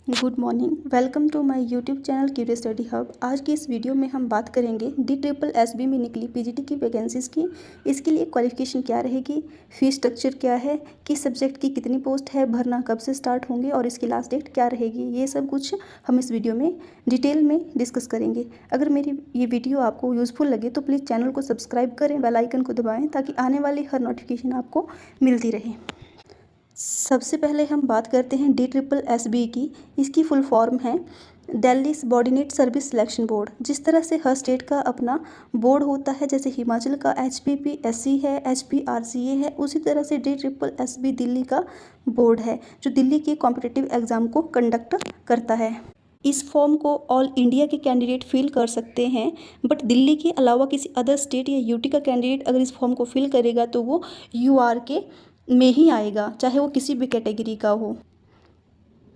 Good morning, welcome to my YouTube channel curious study hub. आज की इस video में हम बात करेंगे DSSB में निकली पीजीटी की वैकेंसीज़ की। इसके लिए क्वालिफिकेशन क्या रहेगी, फीस स्ट्रक्चर क्या है, किस सब्जेक्ट की कितनी पोस्ट है, भरना कब से स्टार्ट होंगे और इसकी लास्ट डेट क्या रहेगी, ये सब कुछ हम इस वीडियो में डिटेल में डिस्कस करेंगे। अगर मेरी ये वीडियो आपको यूज़फुल लगे तो प्लीज़ चैनल को सब्सक्राइब करें, बेल आइकन को दबाएँ ताकि आने वाली हर नोटिफिकेशन आपको मिलती रहे। सबसे पहले हम बात करते हैं DSSB की। इसकी फुल फॉर्म है Delhi subordinate service selection board. जिस तरह से हर स्टेट का अपना बोर्ड होता है, जैसे हिमाचल का HPPSC है, HPRCA है, उसी तरह से DSSB दिल्ली का बोर्ड है जो दिल्ली के कॉम्पिटिटिव एग्ज़ाम को कंडक्ट करता है। इस फॉर्म को ऑल इंडिया के कैंडिडेट फिल कर सकते हैं, बट दिल्ली के अलावा किसी अदर स्टेट या यूटी का कैंडिडेट अगर इस फॉर्म को फिल करेगा तो वो UR के में ही आएगा, चाहे वो किसी भी कैटेगरी का हो।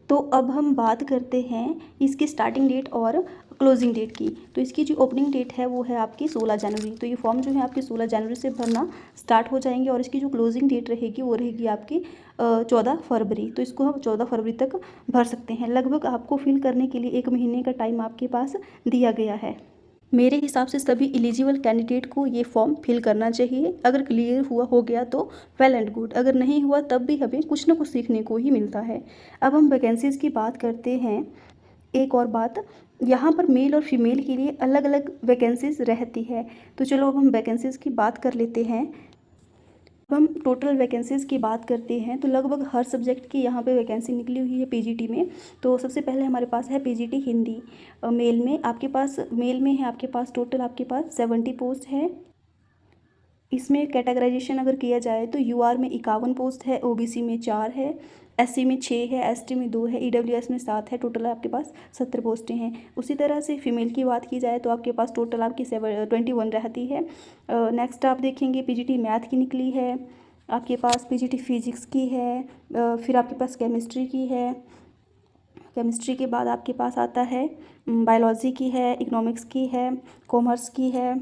तो अब हम बात करते हैं इसकी स्टार्टिंग डेट और क्लोजिंग डेट की। तो इसकी जो ओपनिंग डेट है वो है आपकी 16 जनवरी। तो ये फॉर्म जो है आपकी 16 जनवरी से भरना स्टार्ट हो जाएंगे और इसकी जो क्लोजिंग डेट रहेगी वो रहेगी आपकी 14 फरवरी। तो इसको हम 14 फरवरी तक भर सकते हैं। लगभग आपको फिल करने के लिए 1 महीने का टाइम आपके पास दिया गया है। मेरे हिसाब से सभी एलिजिबल कैंडिडेट को ये फॉर्म फिल करना चाहिए। अगर क्लियर हुआ हो गया तो वेल एंड गुड, अगर नहीं हुआ तब भी हमें कुछ ना कुछ सीखने को ही मिलता है। अब हम वैकेंसीज़ की बात करते हैं। एक और बात, यहाँ पर मेल और फीमेल के लिए अलग अलग वैकेंसीज़ रहती है। तो चलो अब हम वैकेंसीज़ की बात कर लेते हैं। अब हम टोटल वैकेंसीज़ की बात करते हैं तो लगभग हर सब्जेक्ट की यहाँ पे वैकेंसी निकली हुई है पीजीटी में। तो सबसे पहले हमारे पास है पीजीटी हिंदी। मेल में आपके पास आपके पास टोटल आपके पास 70 पोस्ट है। इसमें कैटेगराइजेशन अगर किया जाए तो UR में 51 पोस्ट है, OBC में 4 है, SC में 6 है, ST में 2 है, EWS में 7 है। टोटल आपके पास 70 पोस्टें हैं। उसी तरह से फीमेल की बात की जाए तो आपके पास टोटल आपकी 21 रहती है। नेक्स्ट आप देखेंगे पीजीटी मैथ की निकली है, आपके पास पीजीटी फिजिक्स की है, फिर आपके पास केमिस्ट्री की है। केमिस्ट्री के बाद आपके पास आता है बायोलॉजी की है, इकोनॉमिक्स की है, कॉमर्स की है,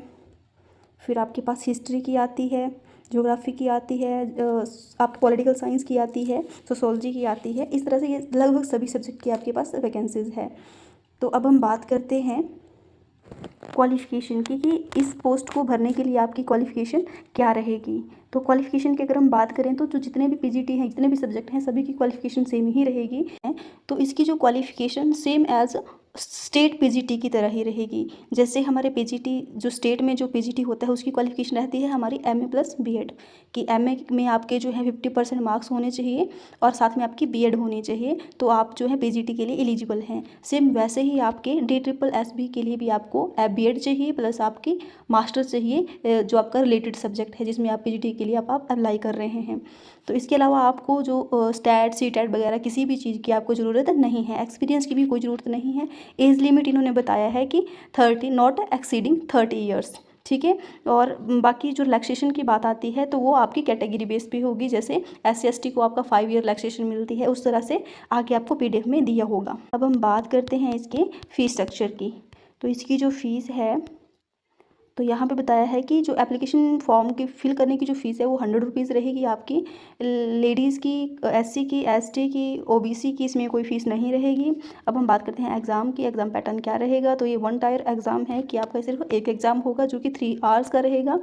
फिर आपके पास हिस्ट्री की आती है, ज्योग्राफी की आती है, आपकी पॉलिटिकल साइंस की आती है, सोशोलॉजी की आती है। इस तरह से ये लगभग सभी सब्जेक्ट की आपके पास वैकेंसीज़ है। तो अब हम बात करते हैं क्वालिफ़िकेशन की कि इस पोस्ट को भरने के लिए आपकी क्वालिफ़िकेशन क्या रहेगी। तो क्वालिफ़िकेशन की अगर हम बात करें तो जो जितने भी पीजीटी हैं, जितने भी सब्जेक्ट हैं, सभी की क्वालिफ़िकेशन सेम ही रहेगी। तो इसकी जो qualification same as state PGT की तरह ही रहेगी। जैसे हमारे पीजीटी जो स्टेट में जो पीजीटी होता है उसकी क्वालिफ़िकेशन रहती है हमारी MA + BEd कि MA में आपके जो है 50% मार्क्स होने चाहिए और साथ में आपकी BEd होनी चाहिए, तो आप जो है पीजीटी के लिए एलिजिबल हैं। सेम वैसे ही आपके DSSB के लिए भी आपको BEd चाहिए प्लस आपकी मास्टर चाहिए जो आपका रिलेटेड सब्जेक्ट है जिसमें आप पीजीटी के लिए आप अप्लाई कर रहे हैं। तो इसके अलावा आपको जो स्टैट CTET वगैरह किसी भी चीज़ की आपको ज़रूरत नहीं है, एक्सपीरियंस की भी कोई ज़रूरत नहीं है। एज लिमिट इन्होंने बताया है कि 30 नॉट एक्सीडिंग 30 ईयर्स, ठीक है। और बाकी जो रिलैक्सेशन की बात आती है तो वो आपकी कैटेगरी बेस पे होगी। जैसे SC ST को आपका 5 ईयर रिलैक्सेशन मिलती है, उस तरह से आगे आपको PDF में दिया होगा। अब हम बात करते हैं इसके फ़ीस स्ट्रक्चर की। तो इसकी जो फ़ीस है तो यहाँ पे बताया है कि जो एप्लीकेशन फॉर्म की फिल करने की जो फ़ीस है वो 100 रुपीज़ रहेगी आपकी। लेडीज़ की, SC की, ST की, OBC की इसमें कोई फ़ीस नहीं रहेगी। अब हम बात करते हैं एग्ज़ाम की। एग्ज़ाम पैटर्न क्या रहेगा, तो ये 1 टायर एग्ज़ाम है कि आपका सिर्फ एक एग्ज़ाम होगा जो कि 3 आवर्स का रहेगा।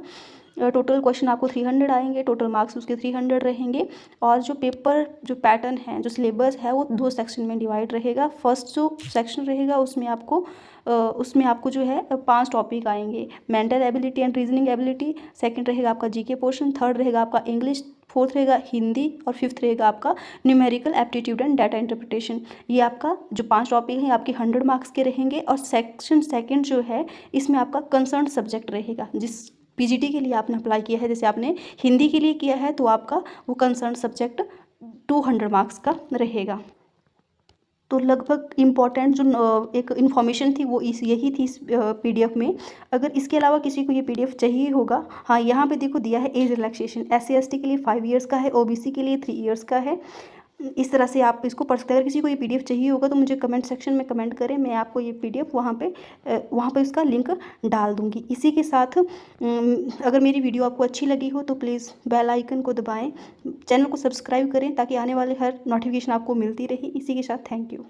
टोटल क्वेश्चन आपको 300 आएंगे, टोटल मार्क्स उसके 300 रहेंगे। और जो पेपर जो पैटर्न है, जो सिलेबस है वो 2 सेक्शन में डिवाइड रहेगा। फर्स्ट जो सेक्शन रहेगा उसमें आपको जो है 5 टॉपिक आएंगे, mental ability and reasoning ability. Second रहेगा आपका GK पोर्शन, थर्ड रहेगा आपका इंग्लिश, फोर्थ रहेगा हिंदी और फिफ्थ रहेगा आपका numerical aptitude and data interpretation. ये आपका जो 5 टॉपिक हैं आपके 100 मार्क्स के रहेंगे। और सेक्शन सेकंड जो है इसमें आपका कंसर्न सब्जेक्ट रहेगा। जिस पीजीटी के लिए आपने अप्लाई किया है, जैसे आपने हिंदी के लिए किया है तो आपका वो कंसर्न सब्जेक्ट 200 मार्क्स का रहेगा। तो लगभग इम्पॉर्टेंट जो एक इन्फॉर्मेशन थी वो यही थी इस PDF में। अगर इसके अलावा किसी को ये PDF चाहिए होगा, हाँ यहाँ पे देखो दिया है एज रिलैक्सेशन। SC ST के लिए 5 ईयर्स का है, OBC के लिए 3 ईयर्स का है। इस तरह से आप इसको पढ़ सकते हैं। अगर किसी को ये PDF चाहिए होगा तो मुझे कमेंट सेक्शन में कमेंट करें, मैं आपको ये PDF वहाँ पे उसका लिंक डाल दूँगी। इसी के साथ अगर मेरी वीडियो आपको अच्छी लगी हो तो प्लीज़ बेल आइकन को दबाएं, चैनल को सब्सक्राइब करें ताकि आने वाले हर नोटिफिकेशन आपको मिलती रहे। इसी के साथ थैंक यू।